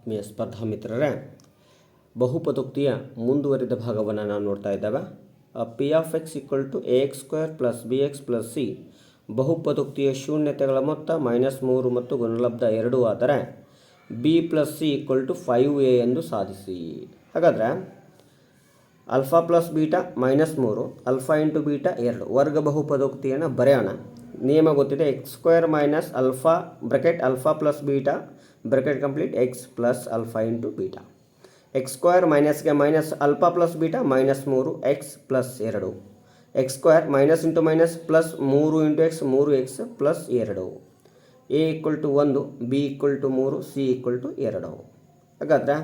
ಆತ್ಮೀಯ ಸ್ಪರ್ಧಾ ಮಿತ್ರರೇ, ಬಹುಪದೋಕ್ತಿಯ ಮುಂದುವರಿದ ಭಾಗವನ್ನು ನಾವು ನೋಡ್ತಾ ಇದ್ದೇವೆ. P of X equal to A X square plus B X plus C ಬಹುಪದೋಕ್ತಿಯ ಶೂನ್ಯತೆಗಳ ಮೊತ್ತ -3 ಮತ್ತು ಗುಣಲಬ್ಧ 2 ಆದರೆ B plus C equal to 5a ಎಂದು ಸಾಧಿಸಿ. ಹಾಗಾದರೆ alpha plus beta -3 alpha into beta 2 ವರ್ಗ ಬಹುಪದೋಕ್ತಿಯನ್ನು ಬರೆಯೋಣ. ನಿಯಮ ಗೊತ್ತಿದೆ, X square minus alpha bracket alpha plus beta bracket complete X plus alpha into beta. X square ಮೈನಸ್ಗೆ minus alpha plus beta -3 X plus 2. X square minus into minus plus 3 into x 3x plus 2. A equal to 1, B equal to 3, C equal to 2. ಹಾಗಾದರೆ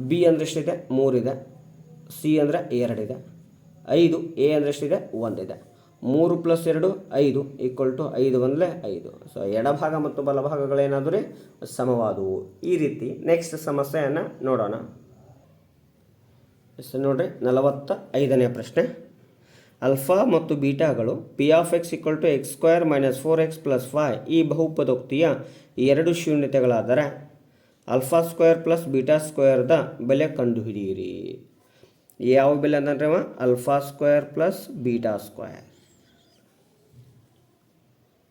B ಅಂದರೆ ಎಷ್ಟಿದೆ? 3 ಇದೆ. C ಅಂದರೆ 2 ಇದೆ. 5. A ಅಂದರೆ ಎಷ್ಟಿದೆ? 1 ಇದೆ. 3 ಪ್ಲಸ್ 2 5 ಈಕ್ವಲ್ ಟು 5 1 5. ಸೊ ಎಡಭಾಗ ಮತ್ತು ಬಲಭಾಗಗಳೇನಾದರೂ ಸಮವಾದವು. ಈ ರೀತಿ ನೆಕ್ಸ್ಟ್ ಸಮಸ್ಯೆಯನ್ನು ನೋಡೋಣ. ನೋಡಿರಿ, 45ನೇ ಪ್ರಶ್ನೆ. ಅಲ್ಫಾ ಮತ್ತು ಬೀಟಾಗಳು P of X equal to X square minus 4x plus 5 ಈ ಬಹುಪದೋಕ್ತಿಯ 2 ಶೂನ್ಯತೆಗಳಾದರೆ ಅಲ್ಫಾ ಸ್ಕ್ವೇರ್ ಪ್ಲಸ್ ಬೀಟಾ ಸ್ಕ್ವೇರ್ದ ಬೆಲೆ ಕಂಡುಹಿಡಿಯಿರಿ. ಯಾವ ಬೆಲೆ ಅಂದರೆ alpha square plus beta square.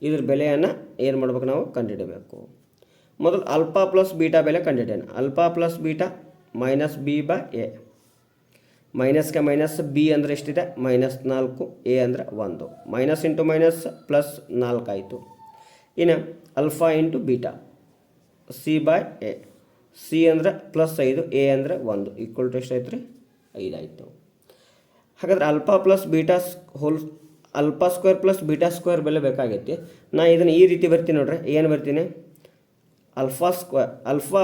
ಇದ್ರ ಬೆಲೆಯನ್ನು ಏನು ಮಾಡ್ಬೇಕು? ನಾವು ಕಂಡುಹಿಡಬೇಕು. ಮೊದಲು ಅಲ್ಫಾ ಪ್ಲಸ್ ಬೀಟಾ ಬೆಲೆ ಕಂಡುಹಿಡಿಯೋಣ. Alpha plus beta minus B by A. ಮೈನಸ್ಗೆ ಮೈನಸ್ ಬಿ ಅಂದರೆ ಎಷ್ಟಿದೆ? -4, ಎ ಅಂದರೆ 1. ಮೈನಸ್ ಇಂಟು ಮೈನಸ್ ಪ್ಲಸ್ 4 ಆಯಿತು. ಇನ್ನು alpha into beta C by A. C ಅಂದರೆ ಪ್ಲಸ್ 5, ಎ ಅಂದರೆ 1 ಈಕ್ವಲ್ ಟು ಎಷ್ಟಾಯ್ತು ರೀ? 5 ಆಯಿತು. ಹಾಗಾದರೆ alpha plus beta alpha square plus beta square ಬೆಲೆ ಬೇಕಾಗೈತಿ. ನಾ ಇದನ್ನು ಈ ರೀತಿ ಬರ್ತೀನಿ ನೋಡ್ರಿ. ಏನು ಬರ್ತೀನಿ? ಅಲ್ಫಾ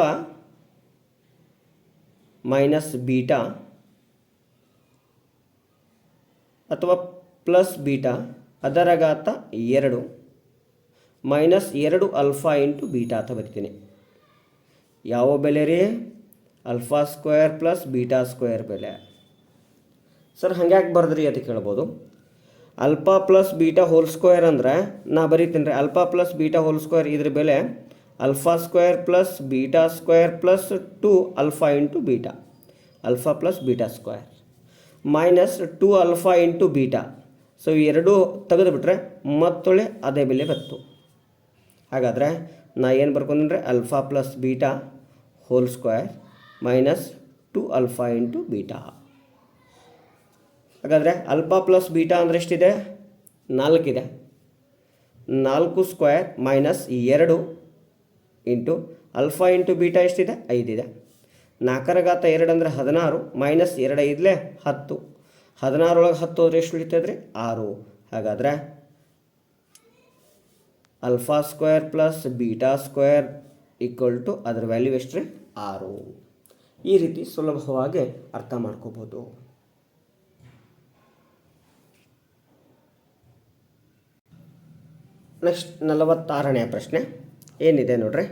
ಮೈನಸ್ ಬೀಟಾ ಅಥವಾ ಪ್ಲಸ್ ಬೀಟಾ ಅದರ ಘಾತ 2 ಮೈನಸ್ 2 ಅಲ್ಫಾ ಇಂಟು ಬೀಟಾ ಅಂತ ಬರ್ತೀನಿ. ಯಾವ ಬೆಲೆ ರೀ? Alpha square plus beta square ಬೆಲೆ. ಸರ್ ಹಂಗ್ಯಾಕೆ ಬರೆದ್ರಿ ಅಂತ ಕೇಳ್ಬೋದು. Alpha plus beta whole square ಅಂದರೆ ನಾ ಬರೀತೀನಿ ರೀ. Alpha plus beta whole square ಇದ್ರ ಬೆಲೆ alpha square plus beta square plus 2 alpha into beta. Alpha plus beta square minus 2 alpha into beta. So ಇವೆರಡೂ ತೆಗೆದುಬಿಟ್ರೆ ಮತ್ತೊಳ್ಳೆ ಅದೇ ಬೆಲೆ ಬಂತು. ಹಾಗಾದರೆ ನಾ ಏನು ಬರ್ಕೊಂಡ್ರೆ alpha plus beta whole square minus 2 alpha into beta. ಹಾಗಾದರೆ ಅಲ್ಫಾ ಪ್ಲಸ್ ಬೀಟಾ ಅಂದರೆ ಎಷ್ಟಿದೆ? 4 ಇದೆ. 4 square minus 2 into alpha into beta ಎಷ್ಟಿದೆ? 5 ಇದೆ. 4ರ ಘಾತ 2 ಅಂದರೆ 16 ಮೈನಸ್ 2 5 10. 16 ಒಳಗೆ 10 ಹೋದ್ರೆ ಎಷ್ಟು ಉಳಿತದೆ ರೀ? 6. ಹಾಗಾದರೆ alpha square plus beta square equal to ಅದರ ವ್ಯಾಲ್ಯೂ ಎಷ್ಟು ರೀ? 6. ಈ ರೀತಿ ಸುಲಭವಾಗಿ ಅರ್ಥ ಮಾಡ್ಕೋಬೋದು. ನೆಕ್ಸ್ಟ್ 46ನೇ ಪ್ರಶ್ನೆ ಏನಿದೆ ನೋಡ್ರಿ.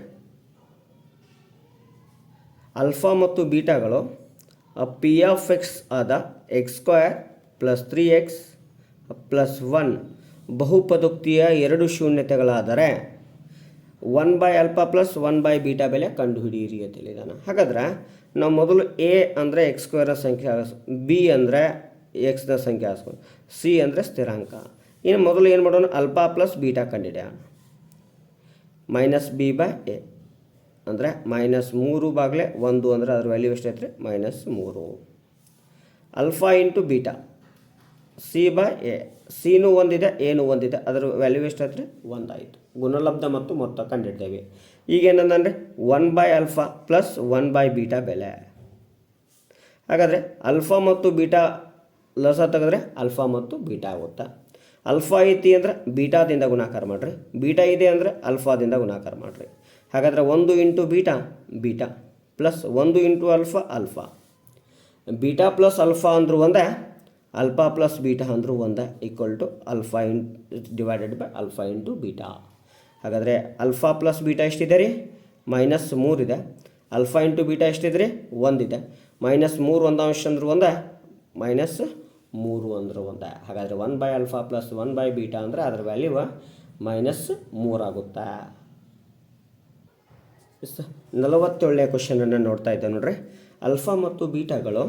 ಅಲ್ಫಾ ಮತ್ತು ಬೀಟಾಗಳು ಪಿ ಆಫ್ ಎಕ್ಸ್ ಆದ X square plus 3x plus 1 ಬಹುಪದೋಕ್ತಿಯ 2 ಶೂನ್ಯತೆಗಳಾದರೆ 1 by alpha plus 1 by beta ಬೆಲೆ ಕಂಡುಹಿಡಿಯಿರಿ ಅಂತ ಹೇಳಿದಾನೆ. ಹಾಗಾದ್ರೆ ನಾವು ಮೊದಲು ಎ ಅಂದರೆ ಎಕ್ಸ್ ಸ್ಕ್ವೇರ್ನ ಸಂಖ್ಯೆ ಬಿ ಅಂದರೆ ಎಕ್ಸ್ನ ಸಂಖ್ಯೆ ಹಾಸ್ಕೊಂಡು ಸಿ ಅಂದರೆ ಸ್ಥಿರಾಂಕ. ಇನ್ನು ಮೊದಲು ಏನು ಮಾಡೋಣ? ಅಲ್ಫಾ ಪ್ಲಸ್ ಬೀಟಾ ಕಂಡುಹಿಡಿಯೋಣ. ಮೈನಸ್ ಬಿ ಬೈ ಎ ಅಂದರೆ -3 ಬಾಗ್ಲೆ 1 ಅಂದರೆ ಅದ್ರ ವ್ಯಾಲ್ಯೂ ಎಷ್ಟೈತೆ ರೀ? -3. Alpha into beta C by A. ಸಿನೂ ಒಂದಿದೆ, ಎನೂ ಒಂದಿದೆ, ಅದರ ವ್ಯಾಲ್ಯೂ ಎಷ್ಟೈತೆ ರೀ? 1 ಆಯಿತು. ಗುಣಲಬ್ಧ ಮತ್ತು ಮೊತ್ತ ಕಂಡುಹಿಡ್ತೇವೆ. ಈಗೇನಂದರೆ 1 by alpha plus 1 by beta ಬೆಲೆ. ಹಾಗಾದರೆ ಅಲ್ಫಾ ಮತ್ತು ಬೀಟಾ ಲಸ ತೆಗೆದ್ರೆ ಅಲ್ಫಾ ಮತ್ತು ಬೀಟಾ ಆಗುತ್ತಾ? ಅಲ್ಫಾ ಐತಿ ಅಂದರೆ ಬೀಟಾದಿಂದ ಗುಣಾಕಾರ ಮಾಡಿರಿ, ಬೀಟಾ ಇದೆ ಅಂದರೆ ಅಲ್ಫಾದಿಂದ ಗುಣಾಕಾರ ಮಾಡಿರಿ. ಹಾಗಾದರೆ 1 into beta beta plus 1 into alpha alpha. Beta plus alpha ಅಂದರೂ ಒಂದೇ, ಅಲ್ಫಾ ಪ್ಲಸ್ ಬೀಟಾ ಅಂದರೂ ಒಂದೇ equal to alpha divided by alpha into beta. ಹಾಗಾದರೆ ಅಲ್ಫಾ ಪ್ಲಸ್ ಬೀಟಾ ಎಷ್ಟಿದೆ ರೀ? -3 ಇದೆ. ಅಲ್ಫಾ ಇಂಟು ಬೀಟಾ ಎಷ್ಟಿದೆ ರೀ? 1 ಇದೆ. -3 ಒಂದಾಂಶ ಅಂದ್ರೆ ಒಂದೇ, -3 ಅಂದ್ರೆ ಒಂದೇ. ಹಾಗಾದರೆ 1 by alpha plus 1 by beta ಅಂದರೆ ಅದರ ವ್ಯಾಲ್ಯೂ -3 ಆಗುತ್ತೆ. 47ನೇ ಕ್ವಶನನ್ನು ನೋಡ್ತಾ ಇದ್ದೆ ನೋಡ್ರಿ. ಅಲ್ಫಾ ಮತ್ತು ಬೀಟಾಗಳು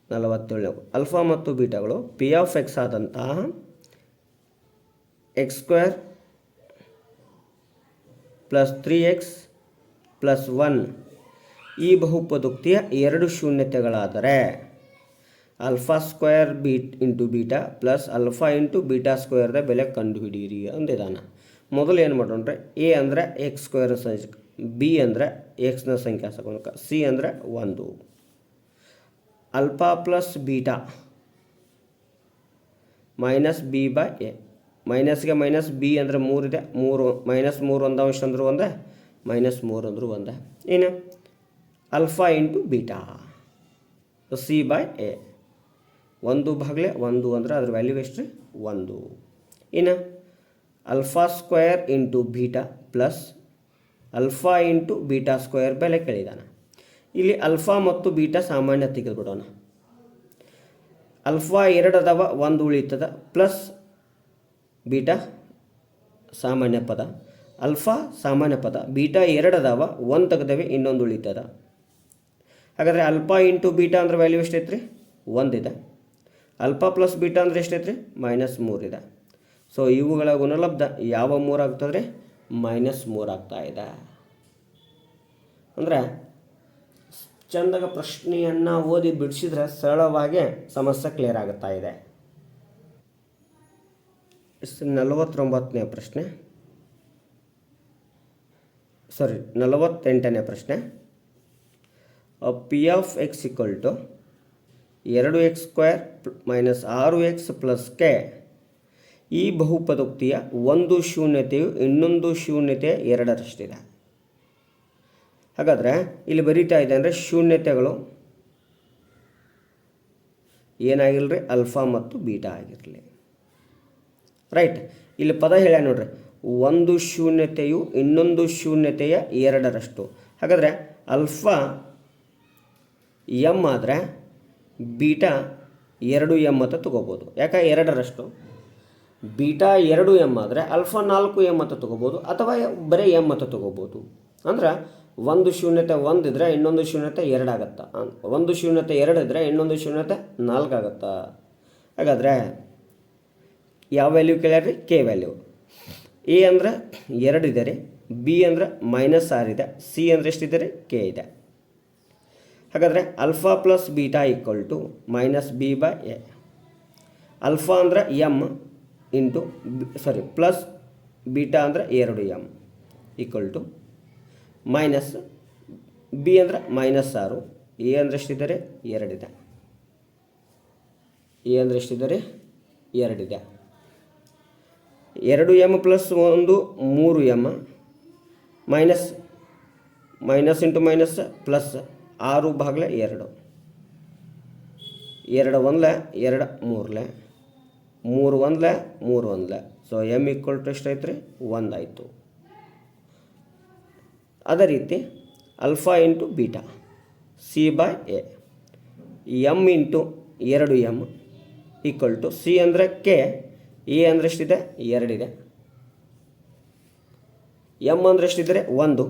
47 ಅಲ್ಫಾ ಮತ್ತು ಬೀಟಾಗಳು ಪಿ ಆಫ್ ಎಕ್ಸ್ ಆದಂತಹ x² ಪ್ಲಸ್ 3x ಪ್ಲಸ್ 1 ಈ ಬಹುಪದೋಕ್ತಿಯ ಎರಡು ಶೂನ್ಯತೆಗಳಾದರೆ alpha square into beta plus alpha into beta ಸ್ಕ್ವೇರ್ದ ಬೆಲೆ ಕಂಡುಹಿಡಿಯಿರಿ ಅಂದಿದ್ದಾನೆ. ಮೊದಲು ಏನು ಮಾಡೋಣ್ರೆ, ಎ ಅಂದರೆ x² ಸಂಖ್ಯೆ, ಬಿ ಅಂದರೆ ಎಕ್ಸ್ನ ಸಂಖ್ಯಾ ಸಗುಣಕ, ಸಿ ಅಂದರೆ 1. Alpha plus beta minus B by A, ಮೈನಸ್ಗೆ ಮೈನಸ್ ಬಿ ಅಂದರೆ 3 ಇದೆ, 3 ಮೈನಸ್ 3 ಒಂದು ಅಂಶ ಅಂದರೂ ಒಂದೇ, ಮೈನಸ್ 3 ಅಂದರೂ ಒಂದೇ. ಏನು alpha into beta C by A, 1/1 ಅಂದರೆ ಅದ್ರ ವ್ಯಾಲ್ಯೂ ಎಷ್ಟು ರೀ 1. ಇನ್ನು alpha square into beta plus alpha into beta square ಬೆಲೆ ಕೇಳಿದಾನೆ. ಇಲ್ಲಿ ಅಲ್ಫಾ ಮತ್ತು ಬೀಟಾ ಸಾಮಾನ್ಯ ತೆಗೆದುಬಿಡೋಣ. ಅಲ್ಫಾ 2 ಅದಾವ, 1 ಉಳಿತದ, ಪ್ಲಸ್ ಬೀಟಾ ಸಾಮಾನ್ಯ ಪದ, ಅಲ್ಫಾ ಸಾಮಾನ್ಯ ಪದ, ಬೀಟಾ 2 ಅದಾವ, 1 ತೆಗೆದವೆ, ಇನ್ನೊಂದು ಉಳಿತದ. ಹಾಗಾದರೆ ಅಲ್ಫಾ ಇಂಟು ಬೀಟಾ ಅಂದ್ರೆ ವ್ಯಾಲ್ಯೂ ಎಷ್ಟೈತೆ ರೀ 1 ಇದೆ. ಅಲ್ಫಾ ಪ್ಲಸ್ ಬೀಟಾ ಅಂದರೆ ಎಷ್ಟೈತೆ ರೀ -3 ಇದೆ. ಸೊ ಇವುಗಳ ಗುಣಲಬ್ಧ ಯಾವ 3 ಆಗ್ತದೆ ರೀ -3 ಆಗ್ತಾ ಇದೆ. ಅಂದರೆ ಚಂದಾಗ ಪ್ರಶ್ನೆಯನ್ನು ಓದಿ ಬಿಡಿಸಿದ್ರೆ ಸರಳವಾಗಿ ಸಮಸ್ಯೆ ಕ್ಲಿಯರ್ ಆಗುತ್ತಾ ಇದೆ. 49ನೇ ಪ್ರಶ್ನೆ, 48ನೇ ಪ್ರಶ್ನೆ. P of X equal to 2x² minus 6x plus K ಈ ಬಹುಪದೋಕ್ತಿಯ ಒಂದು ಶೂನ್ಯತೆಯು ಇನ್ನೊಂದು ಶೂನ್ಯತೆಯ 2ರಷ್ಟಿದೆ. ಹಾಗಾದರೆ ಇಲ್ಲಿ ಬರೀತಾ ಇದೆ ಅಂದರೆ ಶೂನ್ಯತೆಗಳು ಏನಾಗಿರಲಿ ಅಲ್ಫಾ ಮತ್ತು ಬೀಟಾ ಆಗಿರಲಿ. ರೈಟ್, ಇಲ್ಲಿ ಪದ ಹೇಳ್ಯ ನೋಡ್ರಿ, ಒಂದು ಶೂನ್ಯತೆಯು ಇನ್ನೊಂದು ಶೂನ್ಯತೆಯ 2ರಷ್ಟು. ಹಾಗಾದರೆ ಅಲ್ಫಾ ಎಮ್ ಆದರೆ ಬೀಟಾ 2m ಅಂತ ತಗೋಬೋದು, ಯಾಕೆ 2ರಷ್ಟು. ಬೀಟಾ 2m ಆದರೆ ಅಲ್ಫಾ 4m ಅಂತ ತಗೋಬೋದು, ಅಥವಾ ಬರೀ m ಅಂತ ತಗೋಬೋದು. ಅಂದ್ರೆ ಒಂದು ಶೂನ್ಯತೆ 1 ಇದ್ದರೆ ಇನ್ನೊಂದು ಶೂನ್ಯತೆ 2 ಆಗುತ್ತಾ, ಒಂದು ಶೂನ್ಯತೆ 2 ಇದ್ದರೆ ಇನ್ನೊಂದು ಶೂನ್ಯತೆ 4 ಆಗುತ್ತಾ. ಹಾಗಾದರೆ ಯಾವ ವ್ಯಾಲ್ಯೂ ಕೇಳ್ಯಾರ್ರಿ ಕೆ ವ್ಯಾಲ್ಯೂ. ಎ ಅಂದರೆ 2 ಇದೆ ರೀ, ಬಿ ಅಂದರೆ -6 ಇದೆ, ಸಿ ಅಂದರೆ ಎಷ್ಟಿದೆ ರೀ ಕೆ ಇದೆ. ಹಾಗಾದರೆ alpha plus beta equal to -b by A. Alpha ಅಂದರೆ ಎಮ್ ಇಂಟು ಪ್ಲಸ್ ಬೀಟಾ ಅಂದರೆ 2m equal to minus B ಅಂದರೆ -6, ಎ ಅಂದರೆ ಎಷ್ಟಿದ್ದಾರೆ 2 ಇದೆ, ಎ ಅಂದರೆ ಎಷ್ಟಿದ್ದಾರೆ 2 ಇದೆ. 2m plus 1 3m minus into minus plus 6/2, 2 1 2 3 3 1 3 1. So M equal to ಎಷ್ಟೈತೆ ರೀ 1 ಆಯಿತು. ಅದೇ ರೀತಿ alpha into beta C by A, M into 2m equal to C ಅಂದರೆ ಕೆ, ಎ ಅಂದರೆ ಎಷ್ಟಿದೆ 2 ಇದೆ, ಎಮ್ ಅಂದರೆ ಎಷ್ಟಿದ್ದಾರೆ 1,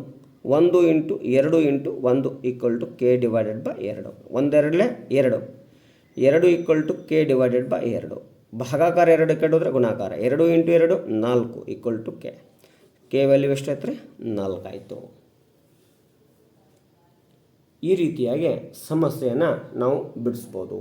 1 into 2 into 1 equal to K divided by 2, 1 2 2 equal to K divided by 2. ಭಾಗಾಕಾರ 2 ಕೆಡೋದ್ರೆ ಗುಣಾಕಾರ, 2 into 2 4 equal to K. K value ಎಷ್ಟಾಯ್ತು ರೀ 4 ಆಯಿತು. ಈ ರೀತಿಯಾಗಿ ಸಮಸ್ಯೆಯನ್ನು ನಾವು ಬಿಡಿಸ್ಬೋದು.